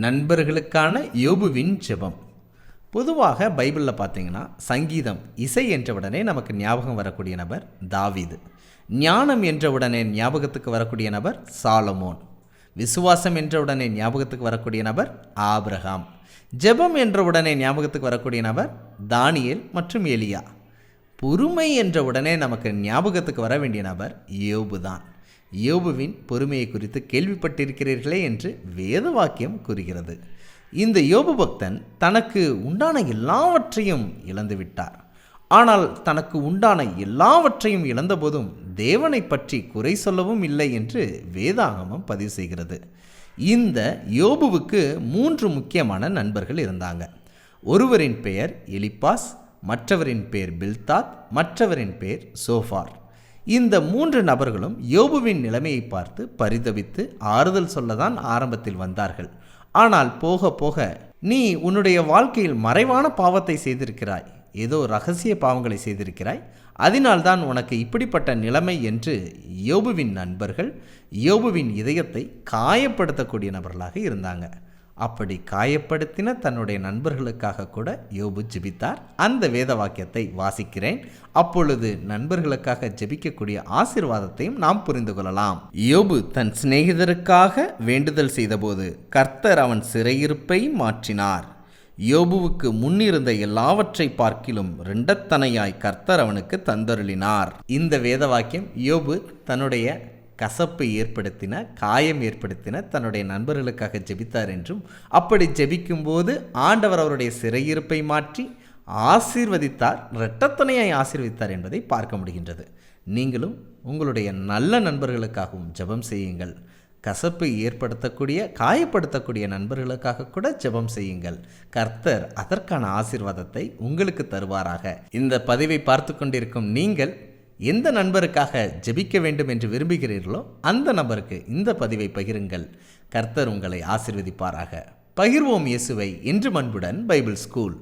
நண்பர்களுக்கான யோபுவின் ஜெபம். பொதுவாக பைபிளில் பார்த்தீங்கன்னா சங்கீதம் இசை என்ற உடனே நமக்கு ஞாபகம் வரக்கூடிய நபர் தாவீது. ஞானம் என்ற உடனே ஞாபகத்துக்கு வரக்கூடிய நபர் சாலமோன். விசுவாசம் என்ற உடனே ஞாபகத்துக்கு வரக்கூடிய நபர் ஆபிரகாம். ஜெபம் என்ற உடனே ஞாபகத்துக்கு வரக்கூடிய நபர் தானியேல் மற்றும் எலியா. பொறுமை என்ற உடனே நமக்கு ஞாபகத்துக்கு வர வேண்டிய நபர் யோபு தான். யோபுவின் பொறுமையை குறித்து கேள்விப்பட்டிருக்கிறீர்களே என்று வேத வாக்கியம் கூறுகிறது. இந்த யோபு பக்தன் தனக்கு உண்டான எல்லாவற்றையும் இழந்துவிட்டார். ஆனால் தனக்கு உண்டான எல்லாவற்றையும் இழந்தபோதும் தேவனை பற்றி குறை சொல்லவும் இல்லை என்று வேதாகமம் பதிவு செய்கிறது. இந்த யோபுவுக்கு 3 முக்கியமான நண்பர்கள் இருந்தாங்க. ஒருவரின் பெயர் எலிப்பாஸ், மற்றவரின் பெயர் பில்தாத், மற்றவரின் பெயர் சோஃபார். இந்த 3 நபர்களும் யோபுவின் நிலைமையை பார்த்து பரிதபித்து ஆறுதல் சொல்லதான் ஆரம்பத்தில் வந்தார்கள். ஆனால் போக போக நீ உன்னுடைய வாழ்க்கையில் மறைவான பாவத்தை செய்திருக்கிறாய், ஏதோ ரகசிய பாவங்களை செய்திருக்கிறாய், அதனால்தான் உனக்கு இப்படிப்பட்ட நிலைமை என்று யோபுவின் நண்பர்கள் யோபுவின் இதயத்தை காயப்படுத்தக்கூடிய நபர்களாக இருந்தாங்க. அப்படி காயப்படுத்தின தன்னுடைய நண்பர்களுக்காக கூட யோபு ஜெபித்தார். அந்த வேத வாக்கியத்தை வாசிக்கிறேன். அப்பொழுது நண்பர்களுக்காக ஜெபிக்கக்கூடிய ஆசீர்வாதத்தையும் நாம் புரிந்து கொள்ளலாம். யோபு தன் சிநேகிதருக்காக வேண்டுதல் செய்தபோது கர்த்தர் அவன் சிறையிருப்பை மாற்றினார். யோபுவுக்கு முன்னிருந்த எல்லாவற்றை பார்க்கிலும் 2 தனையாய் கர்த்தர் அவனுக்கு தந்தருளினார். இந்த வேத வாக்கியம் யோபு தன்னுடைய கசப்பை ஏற்படுத்தின, காயம் ஏற்படுத்தின தன்னுடைய நண்பர்களுக்காக ஜெபித்தார் என்றும், அப்படி ஜெபிக்கும்போது ஆண்டவர் அவருடைய சிறையிருப்பை மாற்றி ஆசீர்வதித்தார், 2 தனையாய் ஆசீர்வதித்தார் என்பதை பார்க்க முடிகின்றது. நீங்களும் உங்களுடைய நல்ல நண்பர்களுக்காகவும் ஜெபம் செய்யுங்கள். கசப்பை ஏற்படுத்தக்கூடிய, காயப்படுத்தக்கூடிய நண்பர்களுக்காக கூட ஜெபம் செய்யுங்கள். கர்த்தர் அதற்கான ஆசீர்வாதத்தை உங்களுக்கு தருவாராக. இந்த பதிவை பார்த்து கொண்டிருக்கும் நீங்கள் எந்த நண்பருக்காக ஜெபிக்க வேண்டும் என்று விரும்புகிறீர்களோ அந்த நபருக்கு இந்த பதிவை பகிருங்கள். கர்த்தர் உங்களை ஆசீர்வதிப்பாராக. பகிர்வோம் இயேசுவை. என்று அன்புடன் பைபிள் ஸ்கூல்.